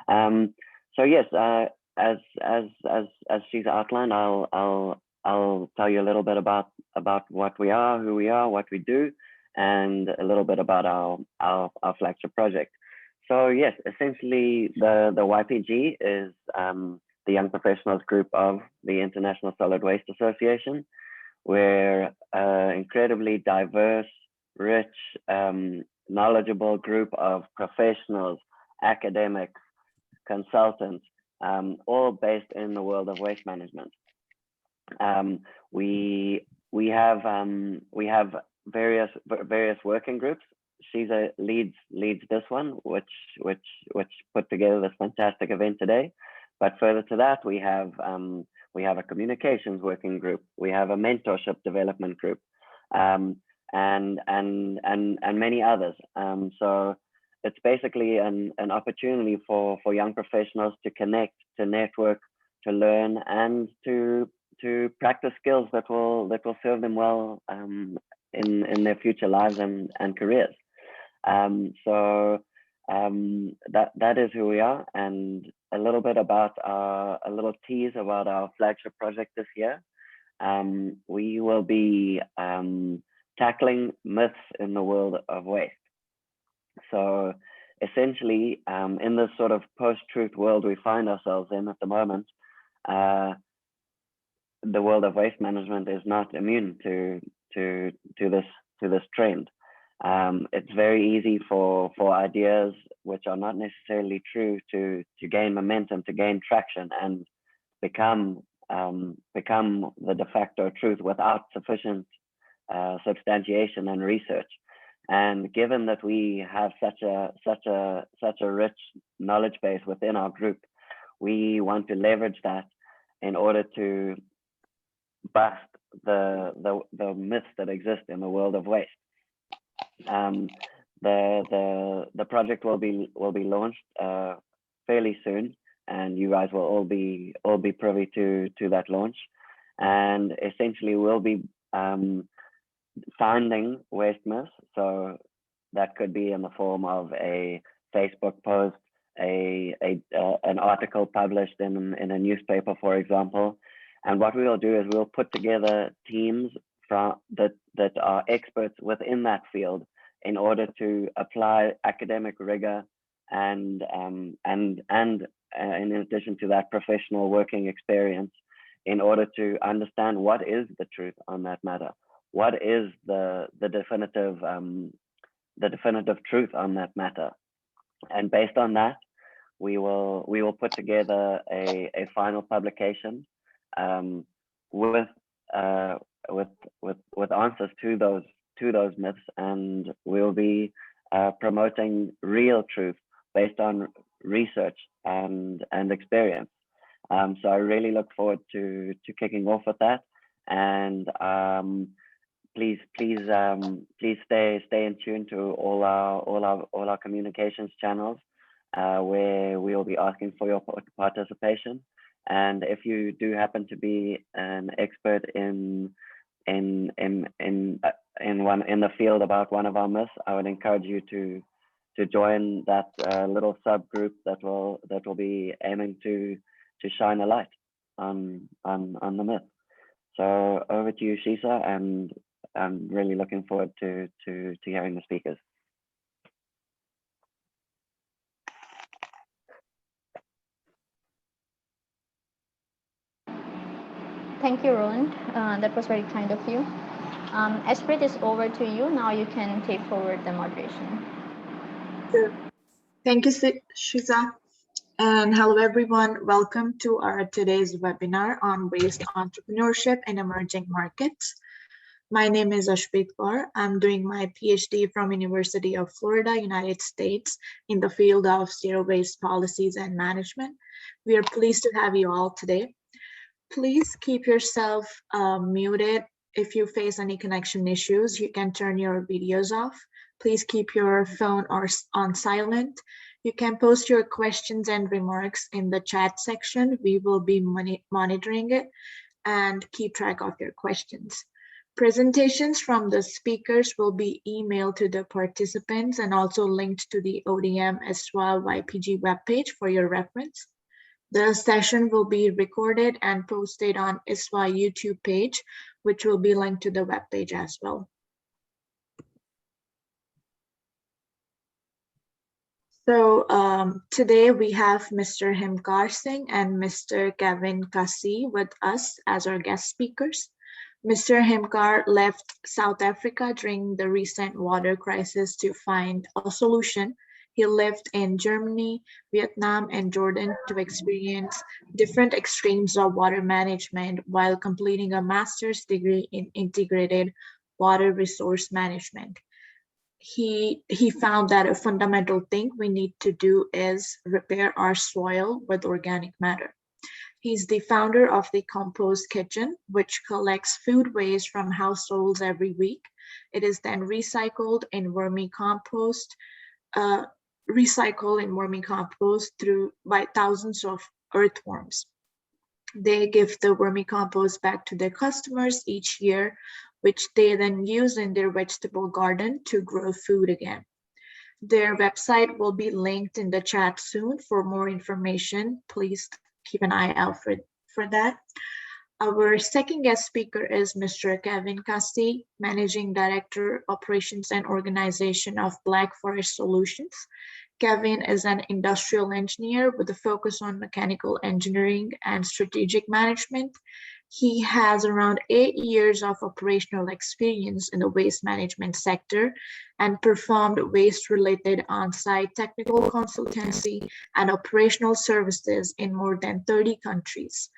So yes, as she's outlined, I'll tell you a little bit about what we are, who we are, what we do, and a little bit about our flagship project. So yes, essentially the YPG is the Young Professionals Group of the International Solid Waste Association. We're an incredibly diverse, rich, knowledgeable group of professionals, academics, consultants, all based in the world of waste management. We have various working groups. Sheila leads this one, which put together this fantastic event today. But further to that, we have a communications working group. We have a mentorship development group, and many others. So it's basically an opportunity for young professionals to connect, to network, to learn, and to practice skills that will serve them well in their future lives and careers. So that is who we are, and a little bit about a little tease about our flagship project this year. We will be tackling myths in the world of waste. So essentially, in this sort of post-truth world we find ourselves in at the moment, the world of waste management is not immune to this trend. It's very easy for ideas which are not necessarily true to gain momentum, to gain traction, and become the de facto truth without sufficient substantiation and research. And given that we have such a rich knowledge base within our group, we want to leverage that in order to bust the myths that exist in the world of waste. The project will be launched fairly soon, and you guys will all be privy to that launch. And essentially, we'll be finding waste myths. So that could be in the form of a Facebook post, an article published in a newspaper, for example. And what we will do is we'll put together teams that are experts within that field in order to apply academic rigor and in addition to that, professional working experience in order to understand what is the truth on that matter. What is the definitive truth on that matter? And based on that, we will put together a final publication with answers to those myths, and we'll be promoting real truth based on research and experience. So I really look forward to kicking off with that, and please stay in tune to all our communications channels, where we will be asking for your participation. And if you do happen to be an expert in the field about one of our myths, I would encourage you to join that little subgroup that will be aiming to shine a light on the myth. So over to you, Shisa, and I'm really looking forward to hearing the speakers. Thank you, Roland. That was very kind of you. Esprit is over to you. Now you can take forward the moderation. Thank you, Shiza. And hello, everyone. Welcome to our today's webinar on waste entrepreneurship in emerging markets. My name is Ashpreet Kaur. I'm doing my PhD from University of Florida, United States, in the field of zero waste policies and management. We are pleased to have you all today. Please keep yourself muted. If you face any connection issues, you can turn your videos off. Please keep your phone on silent. You can post your questions and remarks in the chat section. We will be monitoring it and keep track of your questions. Presentations from the speakers will be emailed to the participants and also linked to the ODM ISWA YPG webpage for your reference. The session will be recorded and posted on ISWA YouTube page, which will be linked to the webpage as well. So today we have Mr. Himkaar Singh and Mr. Kasih with us as our guest speakers. Mr. Himkaar left South Africa during the recent water crisis to find a solution. He lived in Germany, Vietnam, and Jordan to experience different extremes of water management while completing a master's degree in integrated water resource management. He found that a fundamental thing we need to do is repair our soil with organic matter. He's the founder of the Compost Kitchen, which collects food waste from households every week. It is then recycled in vermicompost, by thousands of earthworms. They give the vermicompost back to their customers each year, which they then use in their vegetable garden to grow food again. Their website will be linked in the chat soon. For more information, please keep an eye out for that. Our second guest speaker is Mr. Kasih, Managing Director, Operations and Organization of BlackForest Solutions. Kevin is an industrial engineer with a focus on mechanical engineering and strategic management. He has around 8 years of operational experience in the waste management sector and performed waste-related on-site technical consultancy and operational services in more than 30 countries.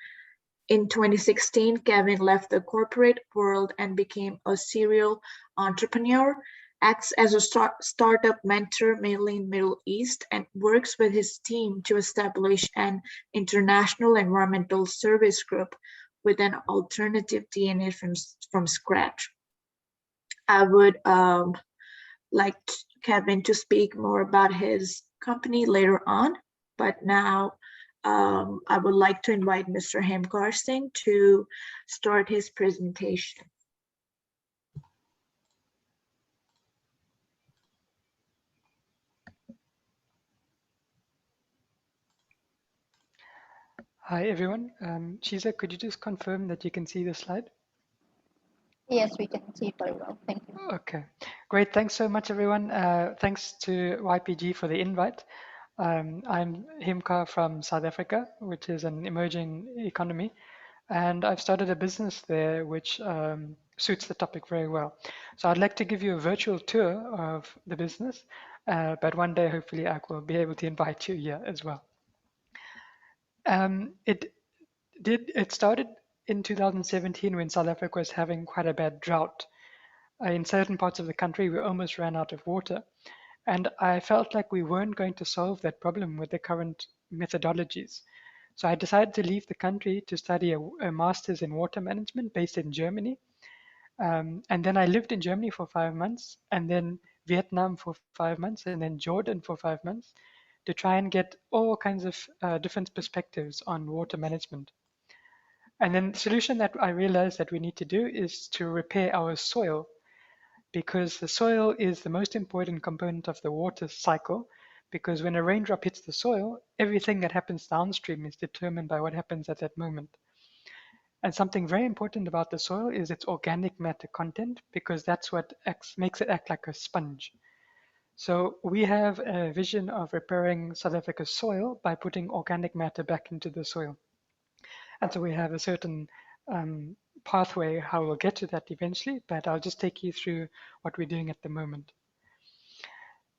In 2016, Kevin left the corporate world and became a serial entrepreneur, acts as a startup mentor mainly in Middle East, and works with his team to establish an international environmental service group with an alternative DNA from scratch. I would like Kevin to speak more about his company later on, but now I would like to invite Mr. Himkaar Singh to start his presentation. Hi, everyone. Shiza, could you just confirm that you can see the slide? Yes, we can see very well. Thank you. Okay, great. Thanks so much, everyone. Thanks to YPG for the invite. I'm Himkaar from South Africa, which is an emerging economy. And I've started a business there which suits the topic very well. So I'd like to give you a virtual tour of the business, but one day, hopefully, I will be able to invite you here as well. It started in 2017 when South Africa was having quite a bad drought. In certain parts of the country, we almost ran out of water. And I felt like we weren't going to solve that problem with the current methodologies. So I decided to leave the country to study a master's in water management based in Germany. And then I lived in Germany for 5 months, and then Vietnam for 5 months, and then Jordan for 5 months to try and get all kinds of different perspectives on water management. And then the solution that I realized that we need to do is to repair our soil, because the soil is the most important component of the water cycle, because when a raindrop hits the soil, everything that happens downstream is determined by what happens at that moment. And something very important about the soil is its organic matter content, because that's what makes it act like a sponge. So we have a vision of repairing South Africa's soil by putting organic matter back into the soil. And so we have a certain pathway how we'll get to that eventually, but I'll just take you through what we're doing at the moment.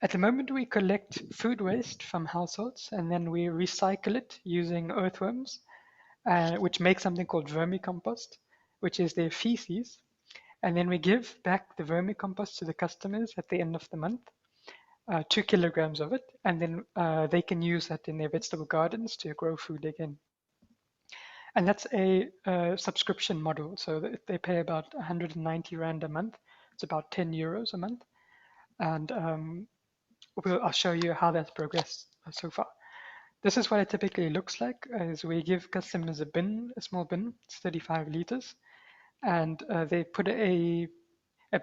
At the moment, we collect food waste from households, and then we recycle it using earthworms, which make something called vermicompost, which is their feces. And then we give back the vermicompost to the customers at the end of the month, 2 kilograms of it, and then they can use that in their vegetable gardens to grow food again. And that's a subscription model. So they pay about 190 Rand a month. It's about 10 euros a month. And I'll show you how that's progressed so far. This is what it typically looks like, is we give customers a bin, a small bin, it's 35 liters. and they put a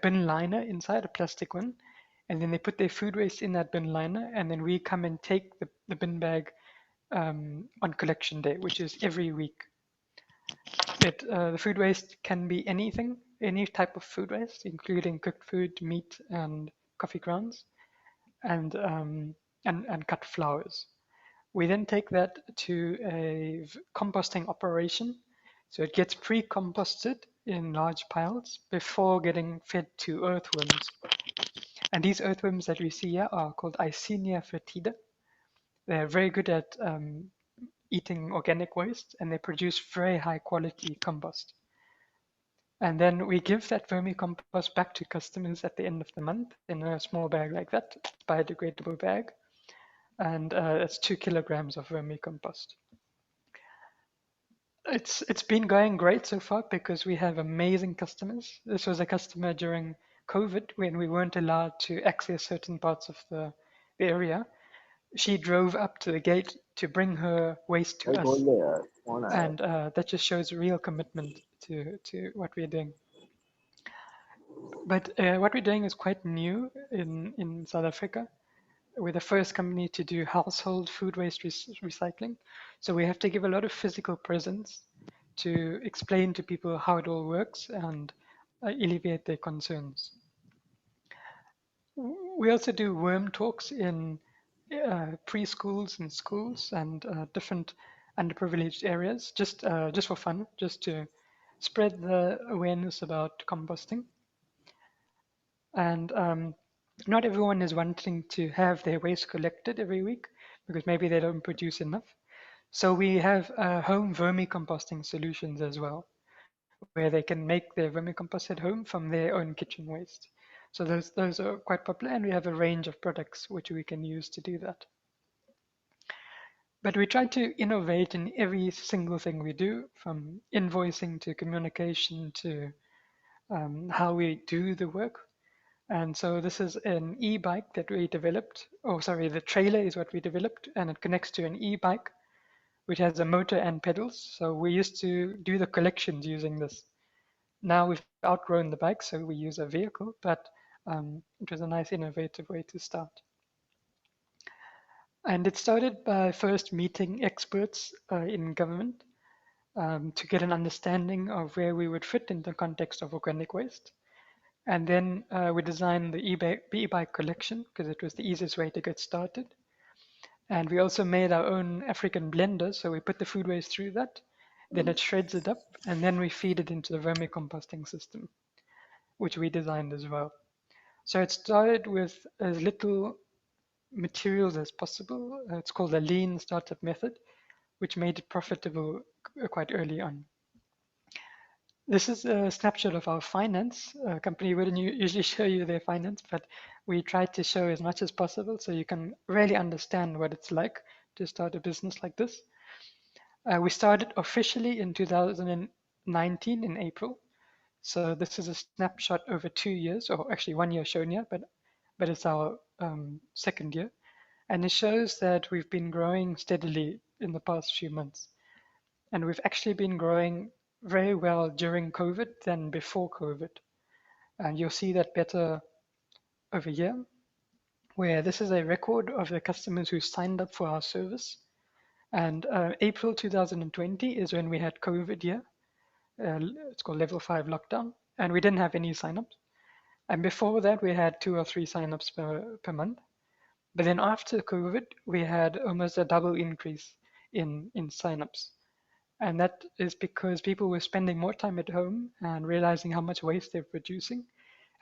bin liner inside, a plastic one, and then they put their food waste in that bin liner, and then we come and take the bin bag on collection day, which is every week. The food waste can be anything, any type of food waste, including cooked food, meat, and coffee grounds, and cut flowers. We then take that to a composting operation. So it gets pre-composted in large piles before getting fed to earthworms. And these earthworms that we see here are called Icenia foetida. They're very good at eating organic waste, and they produce very high quality compost. And then we give that vermicompost back to customers at the end of the month in a small bag like that, biodegradable bag. And it's 2 kilograms of vermicompost. It's been going great so far because we have amazing customers. This was a customer during COVID when we weren't allowed to access certain parts of the area. She drove up to the gate to bring her waste to us. And that just shows real commitment to what we're doing. But what we're doing is quite new in South Africa. We're the first company to do household food waste recycling. So we have to give a lot of physical presence to explain to people how it all works and alleviate their concerns. We also do worm talks in preschools and schools and different underprivileged areas, just for fun, just to spread the awareness about composting. And not everyone is wanting to have their waste collected every week because maybe they don't produce enough. So we have home vermicomposting solutions as well, where they can make their vermicompost at home from their own kitchen waste. So those are quite popular, and we have a range of products which we can use to do that. But we try to innovate in every single thing we do, from invoicing to communication to how we do the work. And so this is an e-bike that we developed. Oh, sorry, the trailer is what we developed, and it connects to an e-bike, which has a motor and pedals. So we used to do the collections using this. Now we've outgrown the bike, so we use a vehicle, but it was a nice innovative way to start. And it started by first meeting experts in government to get an understanding of where we would fit in the context of organic waste. And then we designed the e-bike collection because it was the easiest way to get started. And we also made our own African blender. So we put the food waste through that, then it shreds it up, and then we feed it into the vermicomposting system, which we designed as well. So it started with as little materials as possible. It's called a lean startup method, which made it profitable quite early on. This is a snapshot of our finance. A company wouldn't usually show you their finance, but we tried to show as much as possible so you can really understand what it's like to start a business like this. We started officially in 2019 in April. So this is a snapshot over 2 years, or actually 1 year shown here, but it's our second year. And it shows that we've been growing steadily in the past few months. And we've actually been growing very well during COVID than before COVID. And you'll see that better over here, where this is a record of the customers who signed up for our service. And April 2020 is when we had COVID here. It's called level 5 lockdown. And we didn't have any signups. And before that, we had 2 or 3 signups per month. But then after COVID, we had almost a double increase in signups. And that is because people were spending more time at home and realizing how much waste they're producing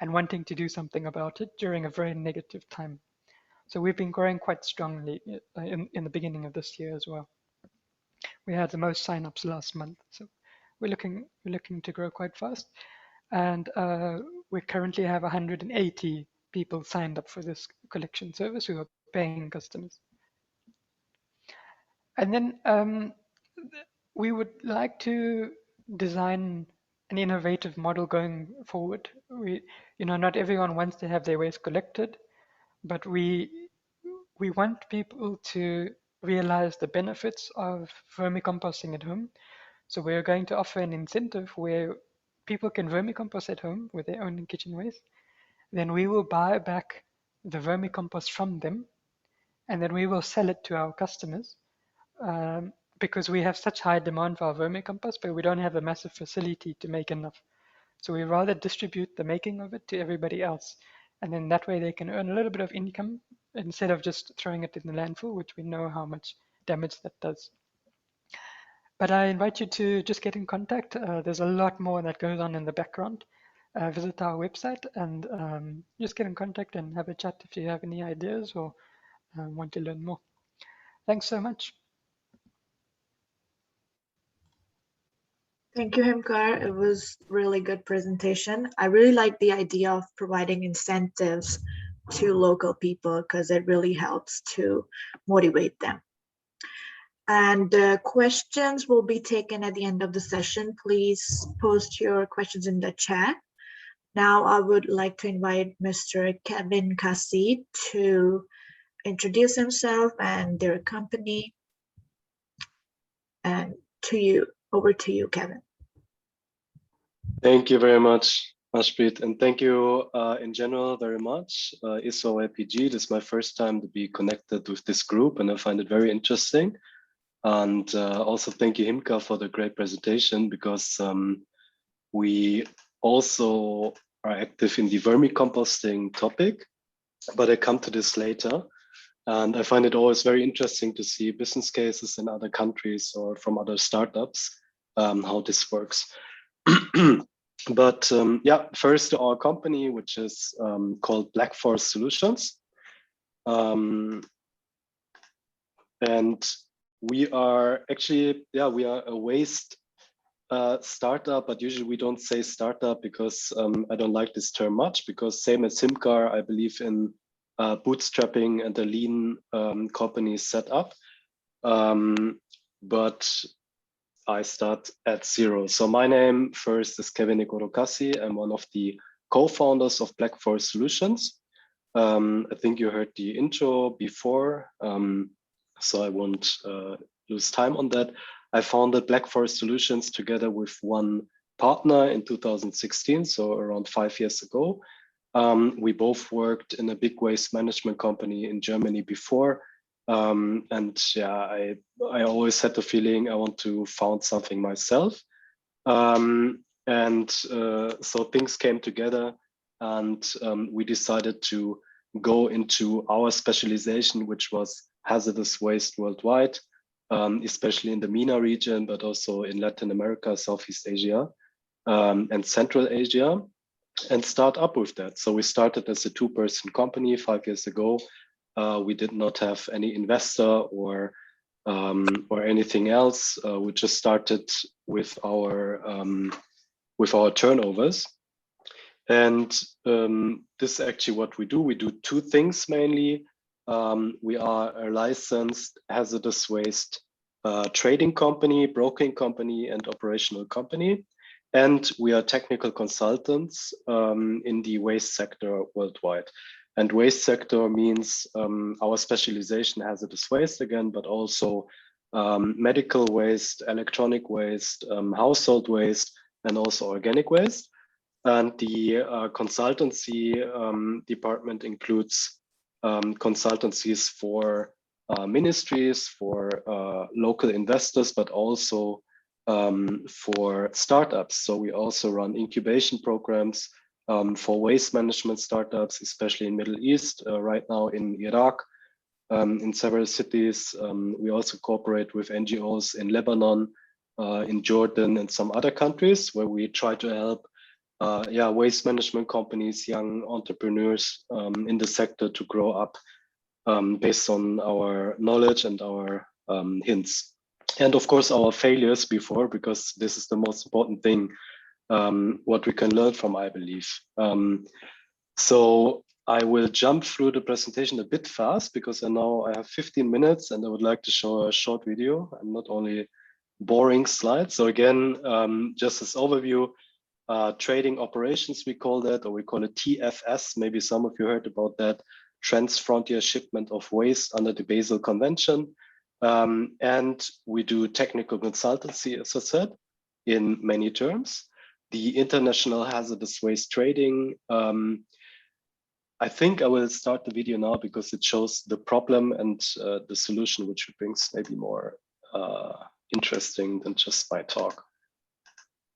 and wanting to do something about it during a very negative time. So we've been growing quite strongly in the beginning of this year as well. We had the most signups last month. So we're looking to grow quite fast. And we currently have 180 people signed up for this collection service who are paying customers. And then we would like to design an innovative model going forward. Not everyone wants to have their waste collected, but we want people to realize the benefits of vermicomposting at home. So we're going to offer an incentive where people can vermicompost at home with their own kitchen waste, then we will buy back the vermicompost from them, and then we will sell it to our customers, because we have such high demand for our vermicompost, but we don't have a massive facility to make enough. So we rather distribute the making of it to everybody else, and then that way they can earn a little bit of income instead of just throwing it in the landfill, which we know how much damage that does. But I invite you to just get in contact. There's a lot more that goes on in the background. Visit our website and just get in contact and have a chat if you have any ideas or want to learn more. Thanks so much. Thank you, Himkaar. It was really good presentation. I really like the idea of providing incentives to local people because it really helps to motivate them. And questions will be taken at the end of the session. Please post your questions in the chat. Now I would like to invite Mr. Kevin Kasih to introduce himself and their company. And over to you, Kevin. Thank you very much, Ashpreet, and thank you in general very much. ISWA YPG, this is my first time to be connected with this group, and I find it very interesting. And also thank you, Himkaar, for the great presentation, because we also are active in the vermicomposting topic, but I come to this later. And I find it always very interesting to see business cases in other countries or from other startups, how this works. But yeah, first to our company, which is called BlackForest Solutions. And we are actually, we are a waste startup, but usually we don't say startup because I don't like this term much, because same as Himkaar, I believe in bootstrapping and the lean company setup. But I start at zero. So my name first is Kevin Kasih. I'm one of the co-founders of BlackForest Solutions. I think you heard the intro before, so I won't lose time on that. I founded BlackForest Solutions together with one partner in 2016, so around 5 years ago. We both worked in a big waste management company in Germany before. And yeah, I always had the feeling I want to found something myself. So things came together, and we decided to go into our specialization, which was hazardous waste worldwide, especially in the MENA region, but also in Latin America, Southeast Asia, and Central Asia, and start up with that. So we started as a 2-person company 5 years ago. We did not have any investor or anything else. We just started with our turnovers. And this is actually what we do. We do 2 things mainly. We are a licensed hazardous waste trading company, broking company, and operational company. And we are technical consultants in the waste sector worldwide. And waste sector means our specialization hazardous waste again, but also medical waste, electronic waste, household waste, and also organic waste. And the consultancy department includes consultancies for ministries, for local investors, but also for startups. So we also run incubation programs for waste management startups, especially in Middle East, right now in Iraq, in several cities. We also cooperate with NGOs in Lebanon, in Jordan, and some other countries where we try to help waste management companies, young entrepreneurs in the sector to grow up based on our knowledge and our hints. And of course, our failures before, because this is the most important thing, what we can learn from, I believe. So I will jump through the presentation a bit fast because I know I have 15 minutes and I would like to show a short video and not only boring slides. So again, just as overview, trading operations, we call that, or we call it TFS. Maybe some of you heard about that, Trans-Frontier Shipment of Waste under the Basel Convention. And we do technical consultancy, as I said, in many terms. the international hazardous waste trading. I think I will start the video now because it shows the problem and the solution, which brings maybe more interesting than just my talk.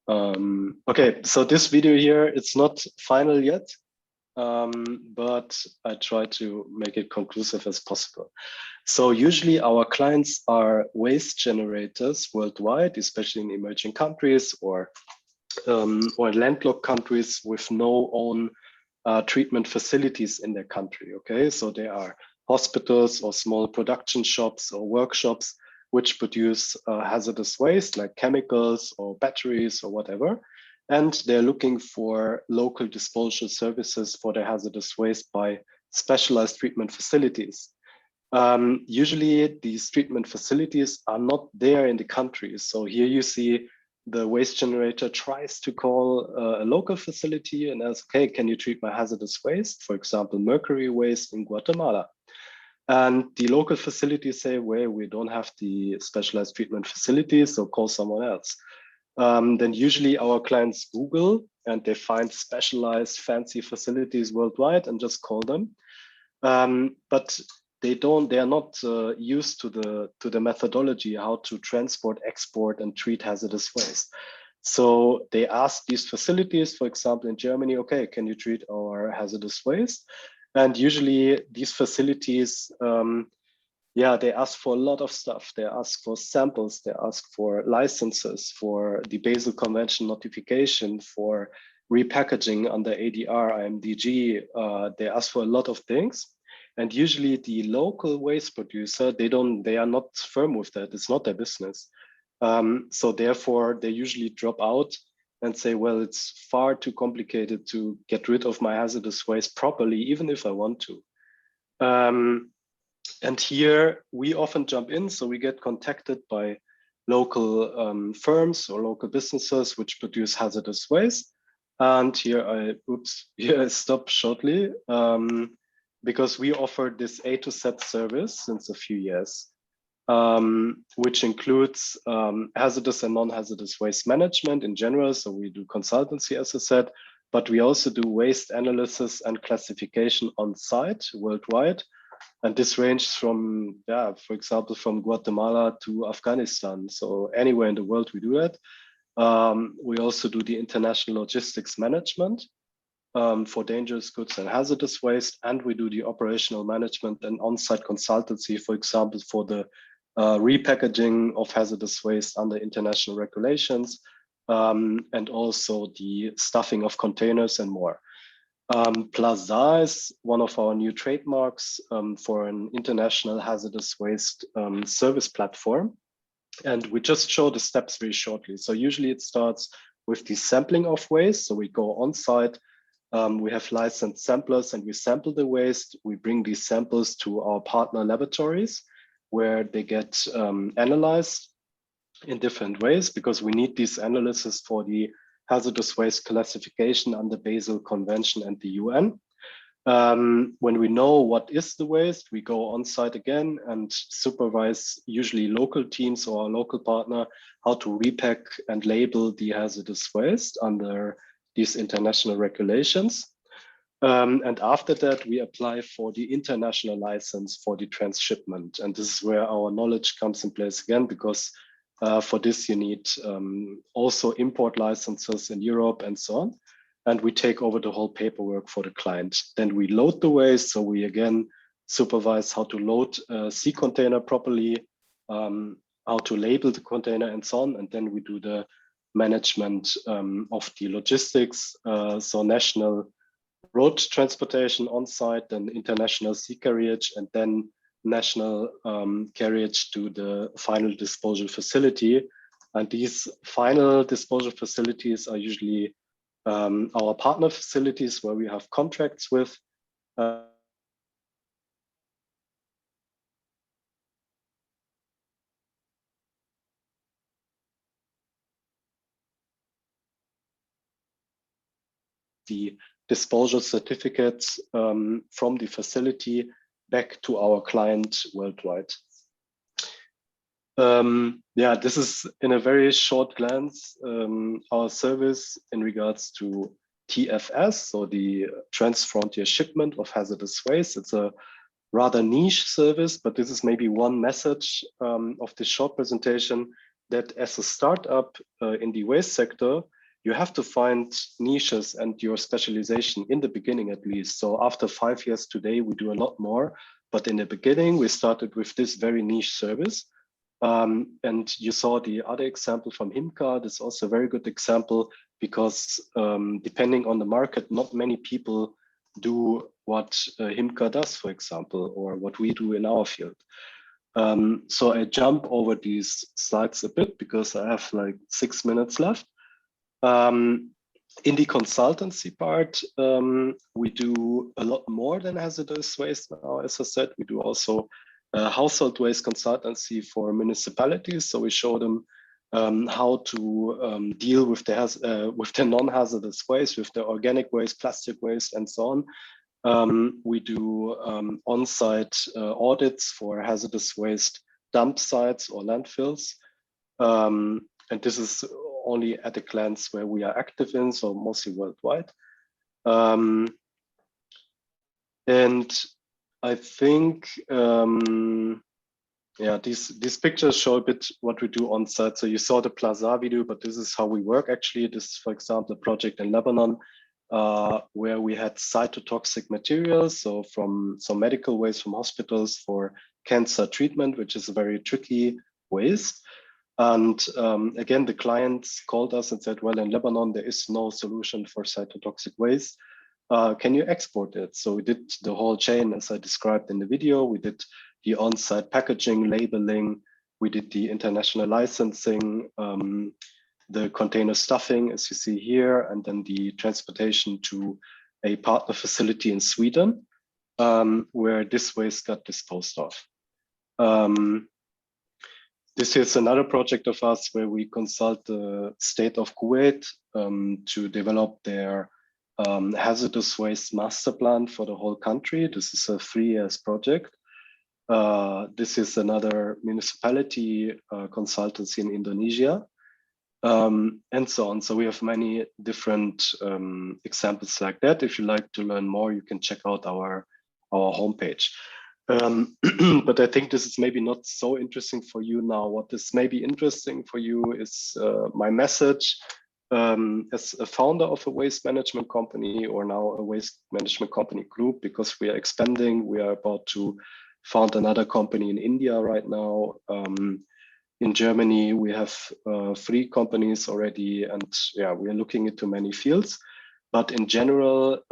Okay, so this video here, it's not final yet, but I try to make it conclusive as possible. So usually our clients are waste generators worldwide, especially in emerging countries or landlocked countries with no own treatment facilities in their country. Okay, so they are hospitals or small production shops or workshops which produce hazardous waste like chemicals or batteries or whatever. And they're looking for local disposal services for their hazardous waste by specialized treatment facilities. Usually these treatment facilities are not there in the country. So here you see the waste generator tries to call a local facility and asks, okay, can you treat my hazardous waste? For example, mercury waste in Guatemala. And the local facilities say, well, we don't have the specialized treatment facilities, so call someone else. Then usually our clients Google and they find specialized fancy facilities worldwide and just call them. But they are not used to the methodology, how to transport, export, and treat hazardous waste. So they ask these facilities, for example, in Germany, okay, can you treat our hazardous waste? And usually these facilities, they ask for a lot of stuff. They ask for samples, they ask for licenses, for the Basel Convention notification, for repackaging under ADR, IMDG. They ask for a lot of things. And usually the local waste producer, they are not firm with that. It's not their business. So therefore they usually drop out and say, well, it's far too complicated to get rid of my hazardous waste properly, even if I want to. And here we often jump in. So we get contacted by local firms or local businesses which produce hazardous waste. And here I stop shortly. Because we offer this A to Z service since a few years, which includes hazardous and non-hazardous waste management in general. So we do consultancy, as I said, but we also do waste analysis and classification on site worldwide. And this ranges from, for example, from Guatemala to Afghanistan. So anywhere in the world we do that. We also do the international logistics management. For dangerous goods and hazardous waste, and we do the operational management and on-site consultancy, for example, for the repackaging of hazardous waste under international regulations, and also the stuffing of containers and more. Plaza is one of our new trademarks for an international hazardous waste service platform. And we just show the steps very shortly. So usually it starts with the sampling of waste. So we go on-site. We have licensed samplers and we sample the waste. We bring these samples to our partner laboratories where they get analyzed in different ways because we need these analysis for the hazardous waste classification under Basel Convention and the UN. When we know what is the waste, we go on site again and supervise usually local teams or our local partner how to repack and label the hazardous waste under these international regulations. And after that, we apply for the international license for the transshipment. And this is where our knowledge comes in place again, because for this you need also import licenses in Europe and so on. And we take over the whole paperwork for the client. Then we load the waste. So we again supervise how to load a sea container properly, how to label the container and so on. And then we do the management of the logistics, so national road transportation on site, then international sea carriage, and then national carriage to the final disposal facility. And these final disposal facilities are usually our partner facilities where we have contracts with. The disposal certificates from the facility back to our client worldwide. Yeah, this is in a very short glance our service in regards to TFS, so the Transfrontier Shipment of Hazardous Waste. It's a rather niche service, but this is maybe one message of this short presentation, that as a startup in the waste sector, you have to find niches and your specialization in the beginning at least. So after 5 years today, we do a lot more, but in the beginning, we started with this very niche service. And you saw the other example from Himkaar. This is also a very good example because depending on the market, not many people do what Himkaar does, for example, or what we do in our field. So I jump over these slides a bit because I have like 6 minutes left. In the consultancy part, we do a lot more than hazardous waste now. As I said, we do also household waste consultancy for municipalities. So we show them how to deal with the non-hazardous waste, with the organic waste, plastic waste, and so on. We do on-site audits for hazardous waste dump sites or landfills. And this is only at a glance where we are active in, so mostly worldwide. And I think, yeah, these pictures show a bit what we do on site. So you saw the Plaza video, but this is how we work actually. This is, for example, a project in Lebanon where we had cytotoxic materials, so from some medical waste from hospitals for cancer treatment, which is a very tricky waste. And again, the clients called us and said, well, in Lebanon, there is no solution for cytotoxic waste. Can you export it? So we did the whole chain as I described in the video. We did the on-site packaging, labeling. We did the international licensing, the container stuffing, as you see here, and then the transportation to a partner facility in Sweden, where this waste got disposed of. This is another project of us where we consult the state of Kuwait to develop their hazardous waste master plan for the whole country. This is a 3 years project. This is another municipality consultancy in Indonesia, and so on. So we have many different examples like that. If you like to learn more, you can check out our homepage. But I think this is maybe not so interesting for you now. What is maybe interesting for you is my message as a founder of a waste management company, or now a waste management company group, because we are expanding. We are about to found another company in India right now. In Germany, we have 3 companies already, and yeah, we are looking into many fields. But in general,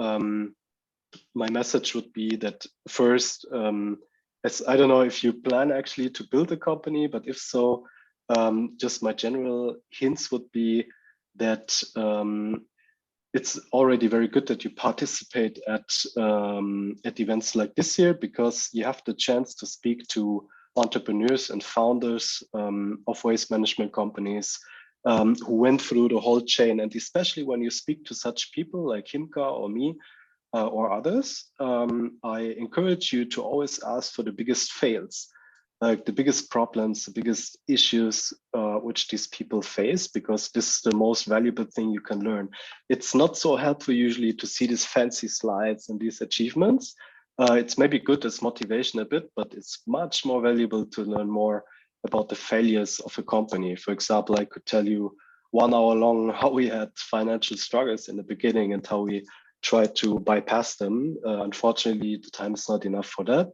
my message would be that first, as I don't know if you plan actually to build a company, but if so, just my general hints would be that it's already very good that you participate at events like this year, because you have the chance to speak to entrepreneurs and founders of waste management companies who went through the whole chain. And especially when you speak to such people like Himkaar or me or others, I encourage you to always ask for the biggest fails, like the biggest problems, the biggest issues which these people face, because this is the most valuable thing you can learn. It's not so helpful usually to see these fancy slides and these achievements. It's maybe good as motivation a bit, but it's much more valuable to learn more about the failures of a company. For example, I could tell you 1 hour long how we had financial struggles in the beginning and how we tried to bypass them. Unfortunately, the time is not enough for that.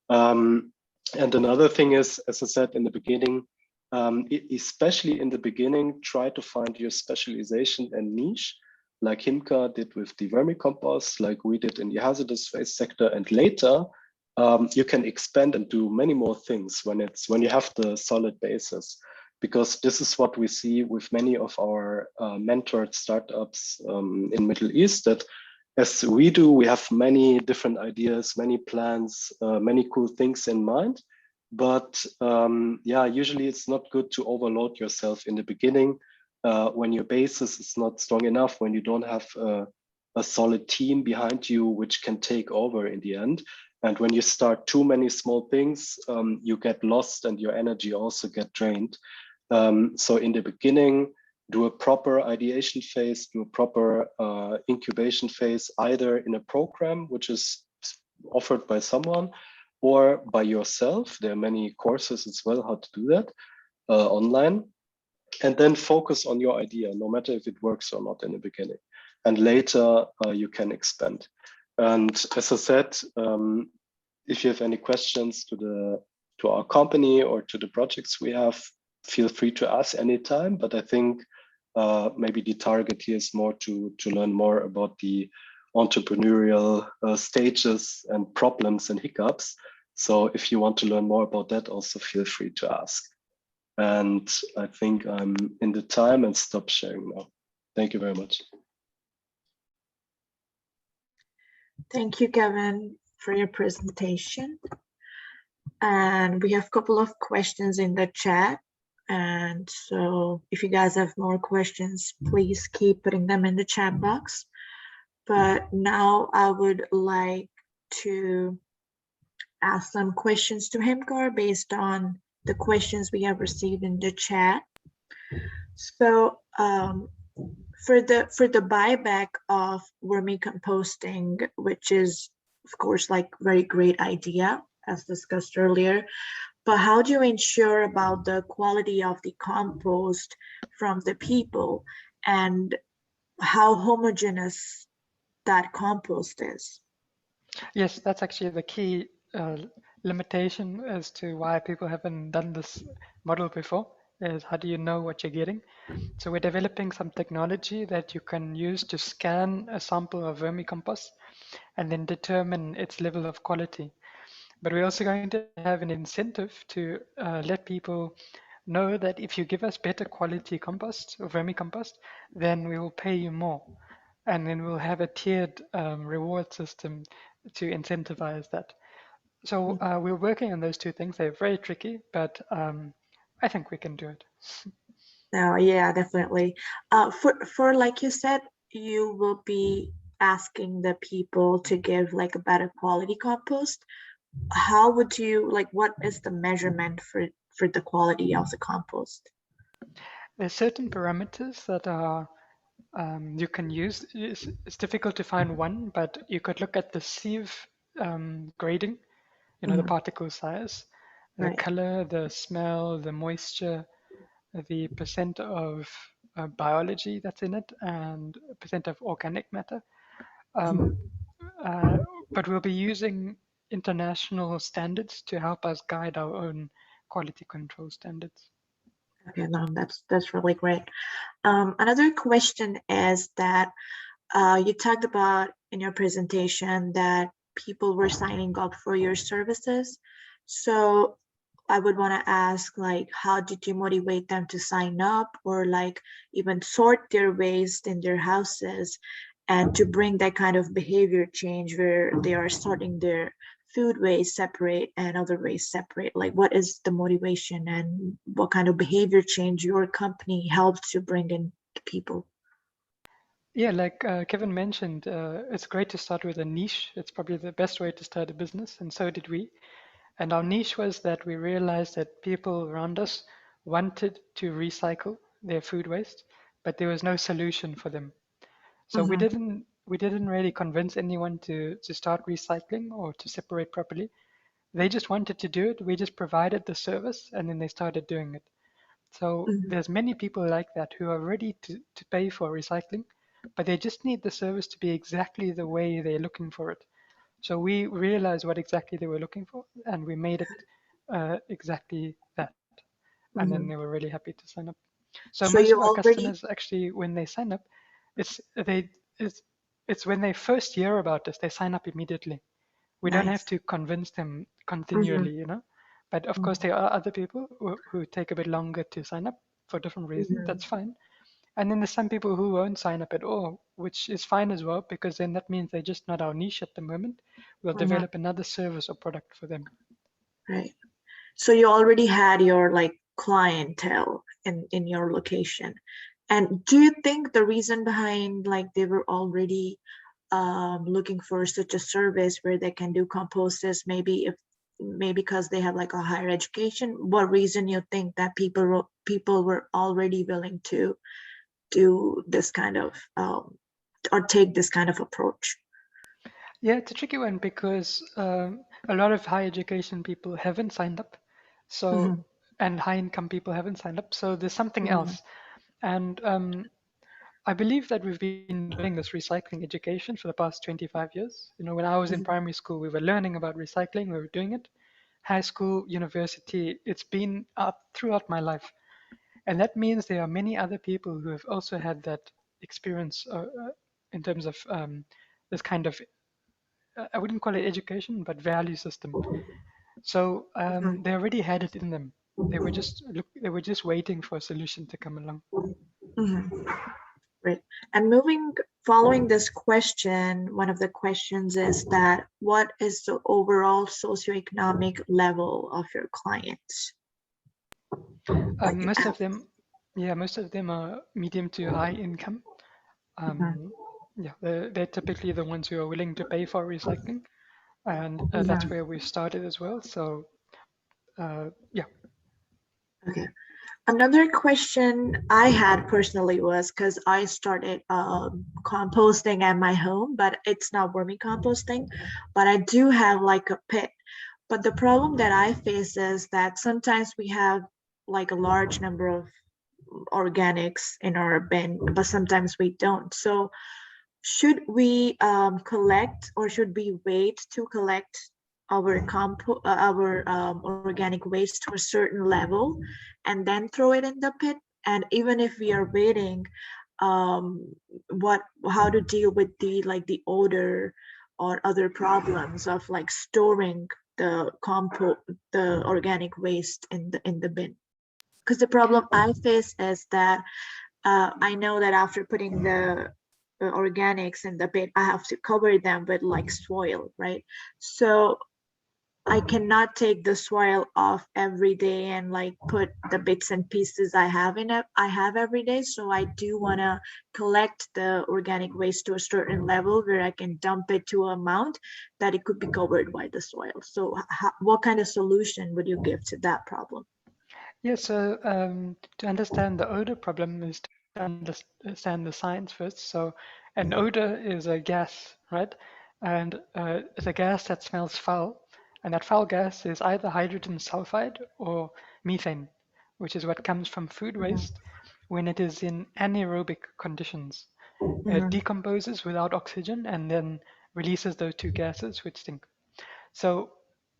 And another thing is, as I said in the beginning, especially in the beginning, try to find your specialization and niche, like Himkaar did with the vermicompost, like we did in the hazardous waste sector. And later, you can expand and do many more things when you have the solid basis, because this is what we see with many of our mentored startups in Middle East, that as we do, we have many different ideas, many plans, many cool things in mind. But yeah, usually it's not good to overload yourself in the beginning when your basis is not strong enough, when you don't have a solid team behind you which can take over in the end. And when you start too many small things, you get lost and your energy also get drained. So in the beginning, do a proper ideation phase, do a proper incubation phase, either in a program, which is offered by someone, or by yourself. There are many courses as well how to do that online. And then focus on your idea, no matter if it works or not in the beginning. And later you can expand. And as I said, if you have any questions to our company or to the projects we have, feel free to ask anytime. But I think maybe the target here is more to learn more about the entrepreneurial stages and problems and hiccups. So if you want to learn more about that, also feel free to ask. And I think I'm in the time and stop sharing now. Thank you very much. Thank you, Kevin, for your presentation. And we have a couple of questions in the chat. And so if you guys have more questions, please keep putting them in the chat box. But now I would like to ask some questions to Himkaar based on the questions we have received in the chat. So for the buyback of vermicomposting, which is of course like very great idea as discussed earlier, but how do you ensure about the quality of the compost from the people and how homogeneous that compost is? Yes, that's actually the key limitation as to why people haven't done this model before, is how do you know what you're getting? So we're developing some technology that you can use to scan a sample of vermicompost and then determine its level of quality. But we're also going to have an incentive to let people know that if you give us better quality compost or vermicompost, then we will pay you more. And then we'll have a tiered reward system to incentivize that. So we're working on those two things. They're very tricky, but I think we can do it. No, yeah, definitely. For like you said, you will be asking the people to give like a better quality compost. How would you like? What is the measurement for the quality of the compost? There's certain parameters that are you can use. It's difficult to find one, but you could look at the sieve grading, you know, the particle size, the Right. color, the smell, the moisture, the percent of biology that's in it, and percent of organic matter. But we'll be using international standards to help us guide our own quality control standards. Okay, no, that's really great. Another question is that you talked about in your presentation that people were signing up for your services. So I would want to ask, like, how did you motivate them to sign up or like even sort their waste in their houses and to bring that kind of behavior change where they are sorting their food waste separate and other waste separate? Like, what is the motivation and what kind of behavior change your company helps to bring in to people? Yeah, like Kevin mentioned, it's great to start with a niche. It's probably the best way to start a business, and so did we. And our niche was that we realized that people around us wanted to recycle their food waste, but there was no solution for them. So we didn't really convince anyone to start recycling or to separate properly. They just wanted to do it. We just provided the service, and then they started doing it. So there's many people like that who are ready to pay for recycling, but they just need the service to be exactly the way they're looking for it. So we realized what exactly they were looking for, and we made it exactly that. And then they were really happy to sign up. So So most you of our already customers actually, when they sign up, it's when they first hear about us, they sign up immediately. We don't have to convince them continually, you know. But of course, there are other people who take a bit longer to sign up for different reasons. That's fine. And then there's some people who won't sign up at all, which is fine as well, because then that means they're just not our niche at the moment. We'll develop another service or product for them. Right. So you already had your like clientele in your location. And do you think the reason behind like they were already looking for such a service where they can do composts, maybe because they have like a higher education? What reason you think that people were already willing to do this kind of or take this kind of approach? Yeah, it's a tricky one because a lot of high education people haven't signed up. So, and high income people haven't signed up. So there's something else. And I believe that we've been doing this recycling education for the past 25 years. You know, when I was in primary school, we were learning about recycling, we were doing it. High school, university, it's been up throughout my life. And that means there are many other people who have also had that experience in terms of this kind of, I wouldn't call it education, but value system. So they already had it in them. They were just waiting for a solution to come along. Right. And following this question, one of the questions is that what is the overall socioeconomic level of your clients? Most of them are medium to high income. Yeah, they're typically the ones who are willing to pay for recycling, and that's where we started as well. So, yeah. Okay. Another question I had personally was because I started composting at my home, but it's not vermicomposting, but I do have like a pit. But the problem that I face is that sometimes we have like a large number of organics in our bin, but sometimes we don't. So should we collect, or should we wait to collect our organic waste to a certain level and then throw it in the pit? And even if we are waiting, how to deal with the odor or other problems of like storing the organic waste in the bin? Because the problem I face is that I know that after putting the organics in the bin, I have to cover them with like soil, right? So I cannot take the soil off every day and like put the bits and pieces I have every day. So I do want to collect the organic waste to a certain level where I can dump it to an amount that it could be covered by the soil. So what kind of solution would you give to that problem? Yeah, so to understand the odor problem is to understand the science first. So an odor is a gas, right? And it's a gas that smells foul. And that foul gas is either hydrogen sulfide or methane, which is what comes from food waste when it is in anaerobic conditions. It decomposes without oxygen and then releases those two gases, which stink. So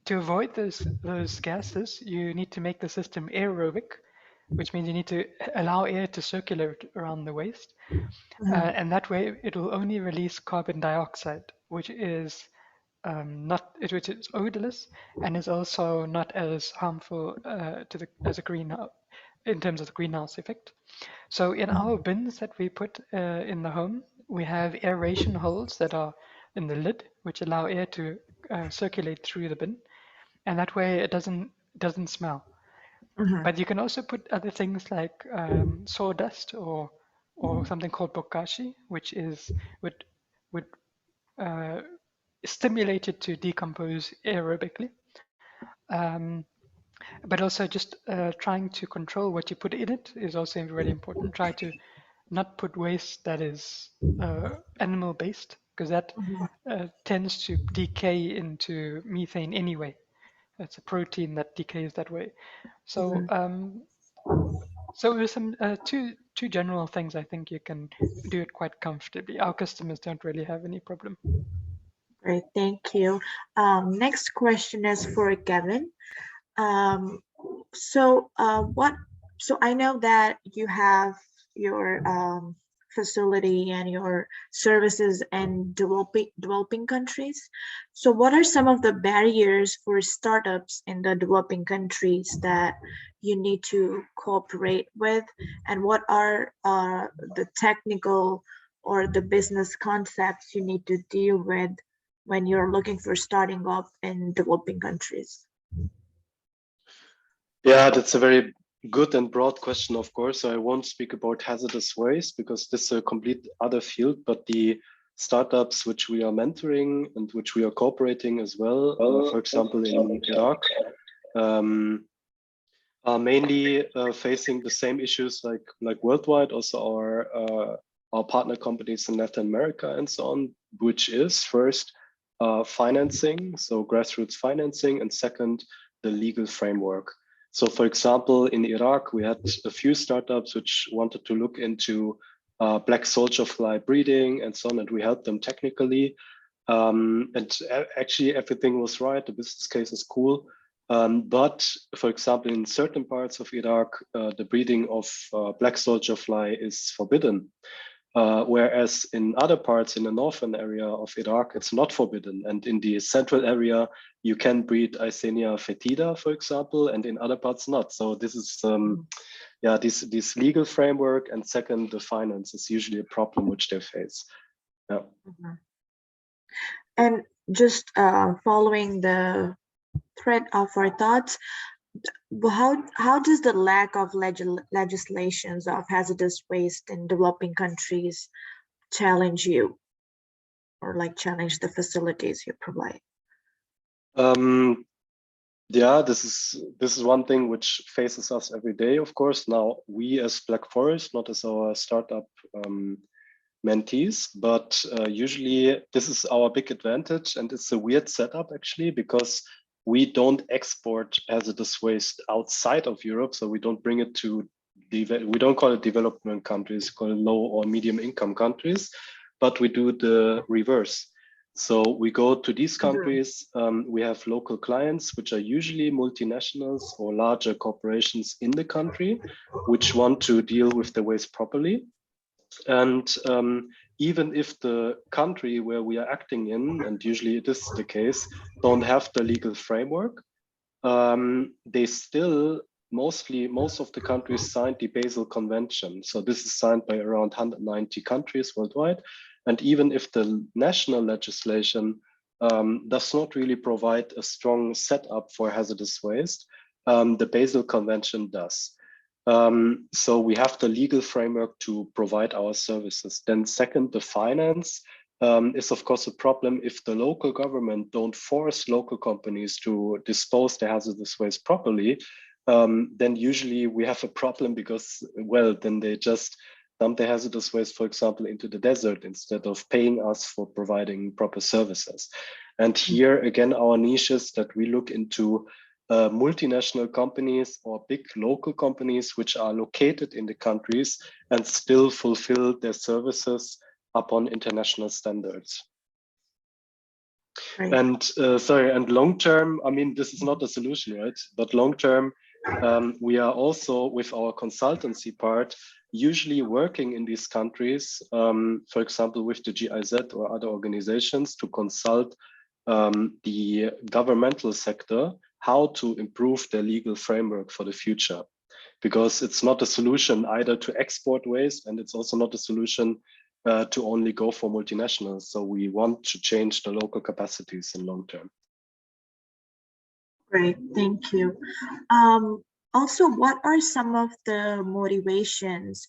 to avoid those gases, you need to make the system aerobic, which means you need to allow air to circulate around the waste. And that way it will only release carbon dioxide, which is which is odorless and is also not as harmful as a greenhouse in terms of the greenhouse effect. So in our bins that we put in the home, we have aeration holes that are in the lid, which allow air to circulate through the bin, and that way it doesn't smell. But you can also put other things like sawdust or something called bokashi, which would stimulate it to decompose aerobically. But also just trying to control what you put in it is also really important. Try to not put waste that is animal based, because that tends to decay into methane anyway. It's a protein that decays that way. So so there's some two general things I think you can do it quite comfortably. Our customers don't really have any problem. Great, thank you. Next question is for Kevin. So I know that you have your facility and your services in developing countries. So what are some of the barriers for startups in the developing countries that you need to cooperate with? And what are the technical or the business concepts you need to deal with when you're looking for starting up in developing countries? Yeah, that's a very good and broad question, of course. So I won't speak about hazardous waste because this is a complete other field, but the startups which we are mentoring and which we are cooperating as well, for example, in Iraq, are mainly facing the same issues like worldwide, also our partner companies in Latin America and so on, which is first financing, so grassroots financing, and second, the legal framework. So for example, in Iraq, we had a few startups which wanted to look into black soldier fly breeding and so on, and we helped them technically. And actually everything was right, the business case is cool. But for example, in certain parts of Iraq, the breeding of black soldier fly is forbidden. Whereas in other parts in the northern area of Iraq, it's not forbidden. And in the central area, you can breed Eisenia fetida, for example, and in other parts not. So this is, yeah, this legal framework, and second, the finance is usually a problem which they face. Yeah. And just following the thread of our thoughts, how does the lack of legislations of hazardous waste in developing countries challenge you, or like challenge the facilities you provide? Yeah, this is one thing which faces us every day, of course. Now, we as BlackForest, not as our startup mentees, but usually this is our big advantage, and it's a weird setup actually, because we don't export hazardous waste outside of Europe, so we don't bring it to we don't call it development countries, call it low or medium income countries, but we do the reverse. So we go to these countries, we have local clients, which are usually multinationals or larger corporations in the country, which want to deal with the waste properly. And even if the country where we are acting in, and usually it is the case, don't have the legal framework, they still, most of the countries signed the Basel Convention. So this is signed by around 190 countries worldwide. And even if the national legislation does not really provide a strong setup for hazardous waste, the Basel Convention does. So we have the legal framework to provide our services. Then second, the finance is of course a problem if the local government don't force local companies to dispose the hazardous waste properly. Then usually we have a problem because, well, then they just dump the hazardous waste, for example, into the desert instead of paying us for providing proper services. And here again, our niche is that we look into multinational companies or big local companies which are located in the countries and still fulfill their services upon international standards. Right. And sorry, and long term, I mean, this is not a solution, right? But long term, we are also with our consultancy part usually working in these countries, for example, with the GIZ or other organizations to consult the governmental sector how to improve their legal framework for the future. Because it's not a solution either to export waste, and it's also not a solution to only go for multinationals. So we want to change the local capacities in long term. Great, thank you. Also, what are some of the motivations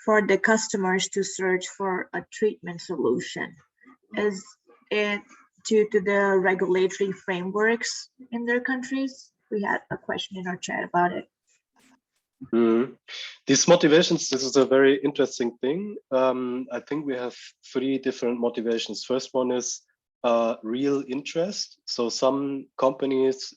for the customers to search for a treatment solution? Is it due to the regulatory frameworks in their countries? We had a question in our chat about it. These motivations, this is a very interesting thing. I think we have 3 different motivations. First one is real interest. So some companies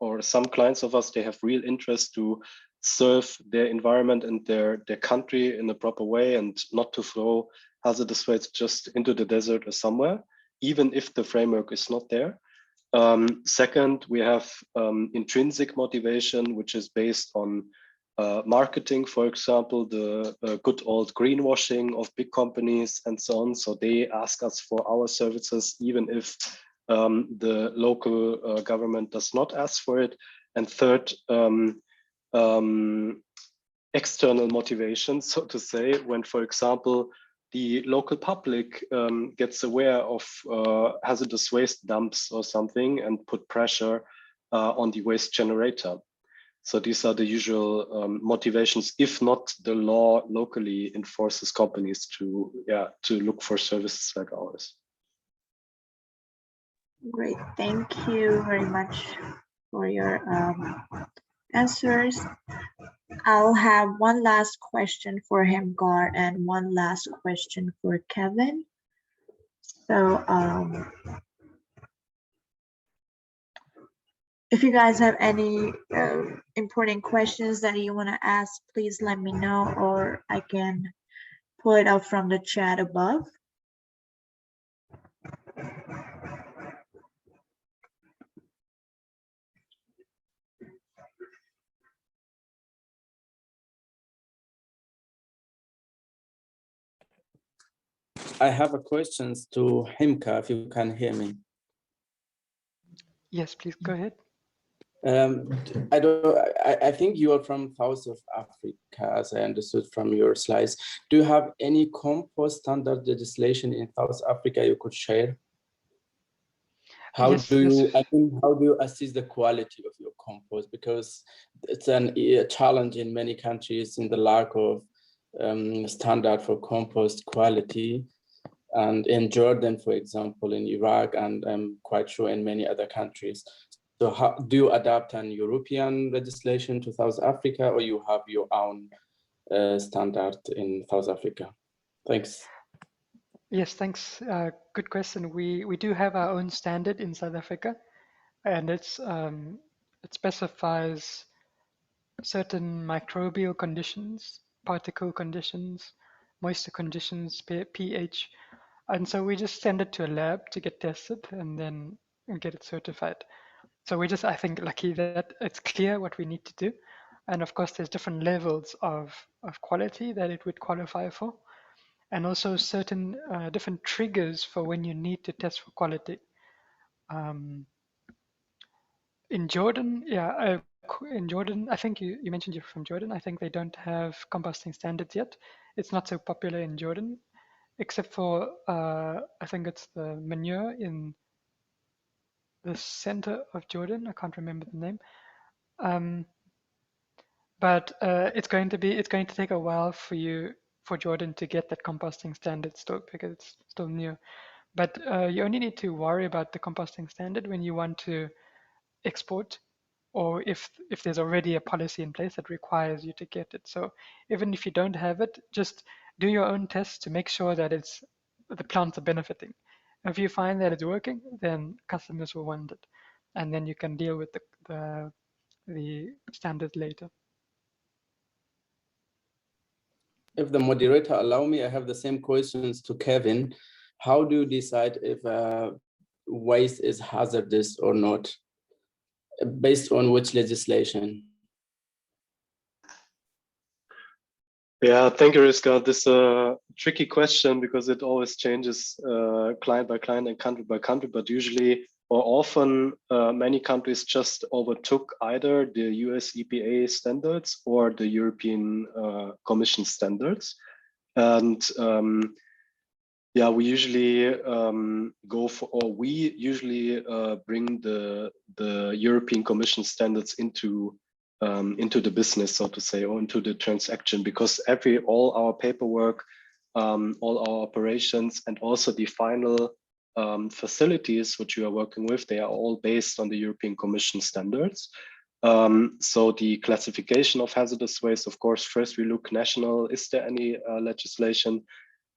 or some clients of us, they have real interest to serve their environment and their country in a proper way and not to throw hazardous waste just into the desert or somewhere, even if the framework is not there. Second, we have intrinsic motivation, which is based on marketing, for example, the good old greenwashing of big companies and so on. So they ask us for our services, even if the local government does not ask for it. And third, external motivation, so to say, when, for example, the local public gets aware of hazardous waste dumps or something and put pressure on the waste generator. So these are the usual motivations, if not the law locally enforces companies to look for services like ours. Great, thank you very much for your answers. I'll have one last question for Himkaar and one last question for Kevin. So if you guys have any important questions that you want to ask, please let me know, or I can pull it up from the chat above. I have a questions to Himkaar, if you can hear me. Yes, please go ahead. I think you are from South of Africa, as I understood from your slides. Do you have any compost standard legislation in South Africa you could share? How do you assess the quality of your compost? Because it's a challenge in many countries in the lack of standard for compost quality. And in Jordan, for example, in Iraq, and I'm quite sure in many other countries. So how do you adapt an European legislation to South Africa, or you have your own standard in South Africa? Thanks. Yes, thanks. Good question. We do have our own standard in South Africa, and it specifies certain microbial conditions, particle conditions, moisture conditions, pH, and so we just send it to a lab to get tested and then get it certified. So we're just, I think, lucky that it's clear what we need to do. And of course, there's different levels of quality that it would qualify for, and also certain different triggers for when you need to test for quality. In Jordan, in Jordan, I think you mentioned you're from Jordan. I think they don't have composting standards yet. It's not so popular in Jordan, except for, I think it's the manure in the center of Jordan. I can't remember the name. But it's going to take a while for Jordan to get that composting standard still, because it's still new. But you only need to worry about the composting standard when you want to export, or if there's already a policy in place that requires you to get it. So even if you don't have it, just do your own tests to make sure that the plants are benefiting. If you find that it's working, then customers will want it, and then you can deal with the standard later. If the moderator allow me, I have the same questions to Kevin. How do you decide if waste is hazardous or not? Based on which legislation? Yeah, thank you, Rizka. This is a tricky question because it always changes client by client and country by country, but usually or often many countries just overtook either the US EPA standards or the European Commission standards. And we usually bring the European Commission standards into the business, so to say, or into the transaction, because all our paperwork, all our operations, and also the final facilities which we are working with, they are all based on the European Commission standards. So the classification of hazardous waste, of course, first we look national, is there any legislation?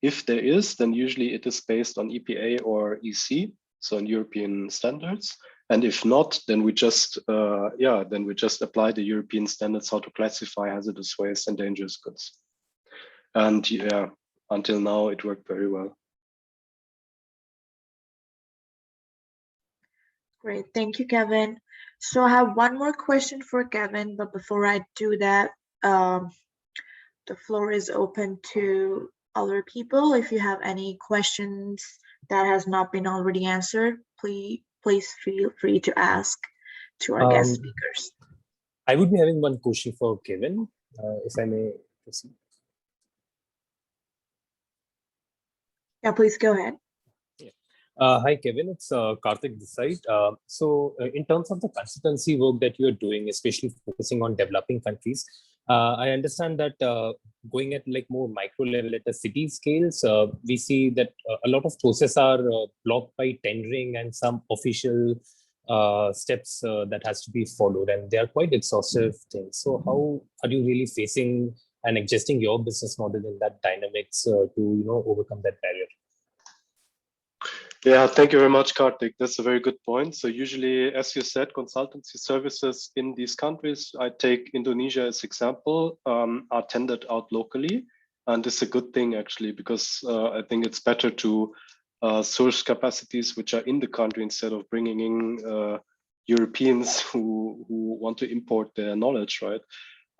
If there is, then usually it is based on EPA or EC, so in European standards. And if not, then we just apply the European standards how to classify hazardous waste and dangerous goods. And yeah, until now it worked very well. Great, thank you, Kevin. So I have one more question for Kevin, but before I do that, the floor is open to other people. If you have any questions that has not been already answered, please feel free to ask to our guest speakers. I would be having one question for Kevin, if I may proceed. Yeah, please go ahead. Yeah. Hi, Kevin. It's Karthik this side. In terms of the consultancy work that you are doing, especially focusing on developing countries, I understand that going at like more micro level at the city scales, we see that a lot of processes are blocked by tendering and some official steps that has to be followed, and they are quite exhaustive things. So how are you really facing and adjusting your business model in that dynamics to overcome that barrier? Yeah, thank you very much, Karthik. That's a very good point. So usually, as you said, consultancy services in these countries, I take Indonesia as example, are tendered out locally. And this is a good thing actually, because I think it's better to source capacities which are in the country instead of bringing in Europeans who want to import their knowledge, right?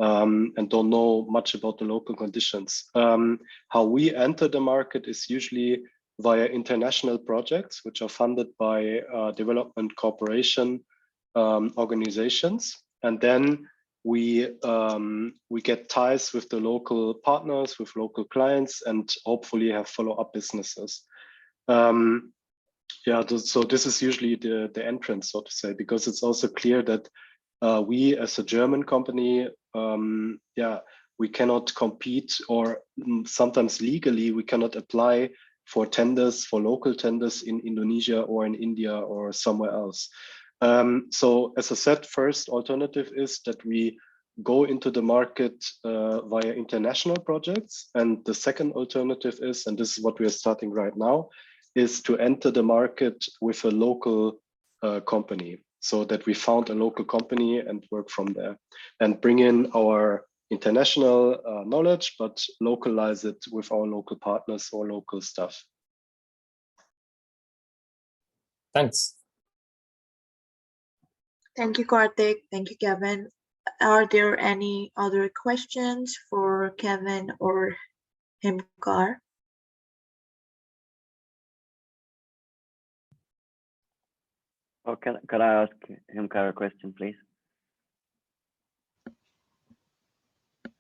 And don't know much about the local conditions. How we enter the market is usually via international projects, which are funded by development cooperation organizations. And then we get ties with the local partners, with local clients, and hopefully have follow-up businesses. So this is usually the entrance, so to say, because it's also clear that we as a German company, we cannot compete, or sometimes legally we cannot apply for tenders, for local tenders in Indonesia or in India or somewhere else. So as I said, first alternative is that we go into the market via international projects. And the second alternative is, and this is what we are starting right now, is to enter the market with a local company, so that we found a local company and work from there and bring in our international knowledge, but localize it with our local partners or local staff. Thanks. Thank you, Karthik. Thank you, Kevin. Are there any other questions for Kevin or Himkaar? Oh, could I ask Himkaar a question, please?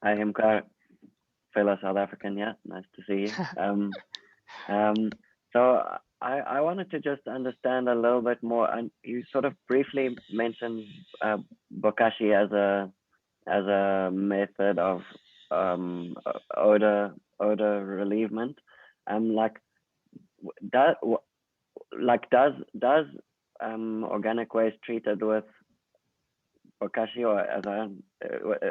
Hi, Himkaar, fellow South African. Yeah, nice to see you. So I wanted to just understand a little bit more, and you sort of briefly mentioned bokashi as a method of odor relievement. Does organic waste treated with bokashi, or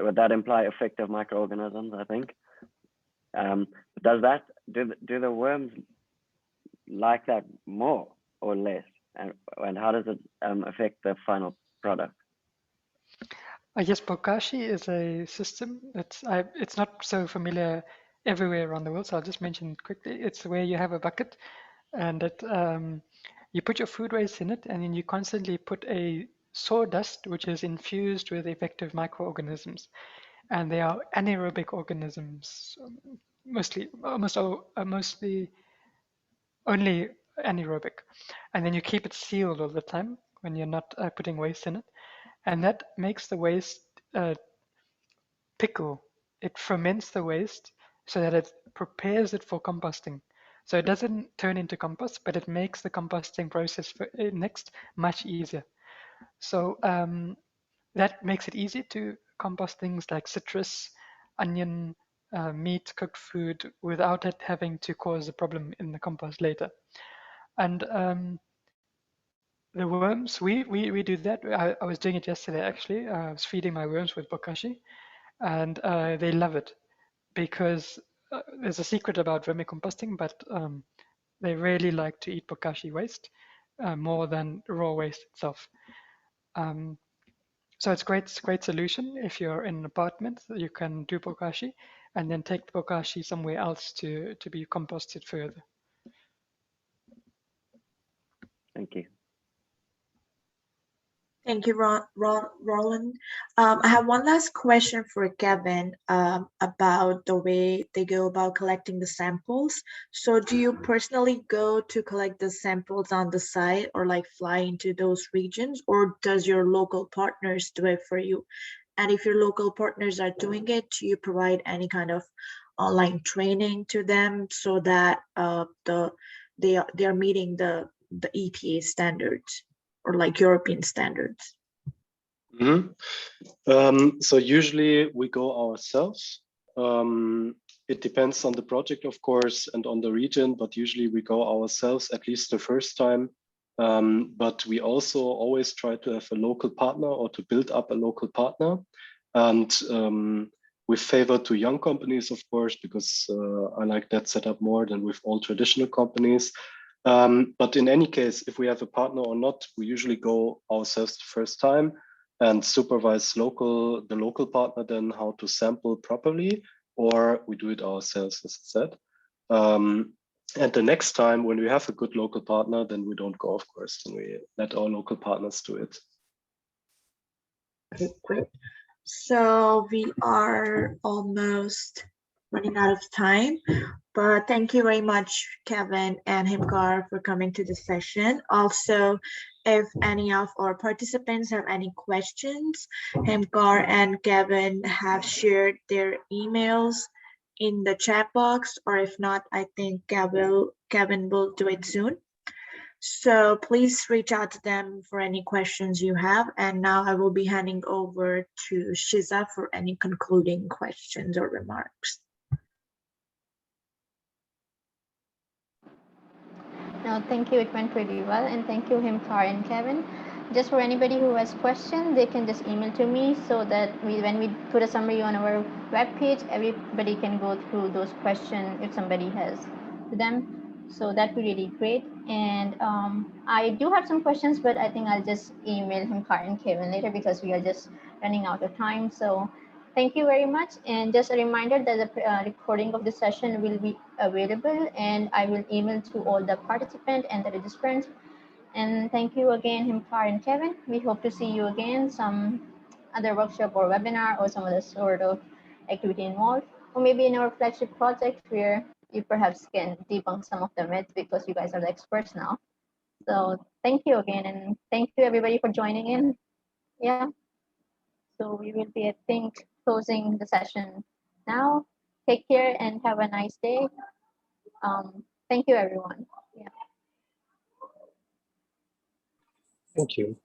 would that imply effective microorganisms? I think. Do the worms like that more or less, and how does it affect the final product? Yes, bokashi is a system it's not so familiar everywhere around the world, so I'll just mention it quickly. It's where you have a bucket, and you put your food waste in it, and then you constantly put a sawdust which is infused with effective microorganisms, and they are anaerobic organisms, mostly only anaerobic, and then you keep it sealed all the time when you're not putting waste in it, and that makes the waste pickle. It ferments the waste so that it prepares it for composting. So it doesn't turn into compost, but it makes the composting process for next much easier. So that makes it easy to compost things like citrus, onion, meat, cooked food, without it having to cause a problem in the compost later. And the worms, we do that. I was doing it yesterday actually. I was feeding my worms with bokashi, and they love it, because there's a secret about vermicomposting, but they really like to eat bokashi waste more than raw waste itself. So it's great solution. If you're in an apartment, you can do bokashi and then take the bokashi somewhere else to be composted further. Thank you. Thank you, Roland. I have one last question for Kevin about the way they go about collecting the samples. So do you personally go to collect the samples on the site, or like fly into those regions, or does your local partners do it for you? And if your local partners are doing it, do you provide any kind of online training to them so that they are meeting the the EPA standards or like European standards? So usually we go ourselves. It depends on the project, of course, and on the region, but usually we go ourselves at least the first time. But we also always try to have a local partner or to build up a local partner. And we favor to young companies, of course, because I like that setup more than with all traditional companies. But in any case, if we have a partner or not, we usually go ourselves the first time and supervise the local partner then how to sample properly, or we do it ourselves, as I said. And the next time when we have a good local partner, then we don't go, of course, and we let our local partners do it. Okay, great. So we are almost running out of time, but thank you very much, Kevin and Himkaar, for coming to the session. Also, if any of our participants have any questions, Himkaar and Kevin have shared their emails in the chat box, or if not, I think Kevin will do it soon. So please reach out to them for any questions you have. And now I will be handing over to Shiza for any concluding questions or remarks. No, thank you. It went pretty well. And thank you, Himkaar and Kevin. Just for anybody who has questions, they can just email to me so that when we put a summary on our webpage, everybody can go through those questions if somebody has them. So that would be really great. And I do have some questions, but I think I'll just email Himkaar and Kevin later because we are just running out of time. So thank you very much. And just a reminder that the recording of the session will be available, and I will email to all the participants and the registrants. And thank you again, Himkaar and Kevin. We hope to see you again, some other workshop or webinar or some other sort of activity involved, or maybe in our flagship project where you perhaps can debunk some of the myths because you guys are the experts now. So thank you again, and thank you everybody for joining in. Yeah. So we will be, I think, closing the session now. Take care and have a nice day. Thank you, everyone. Yeah. Thank you.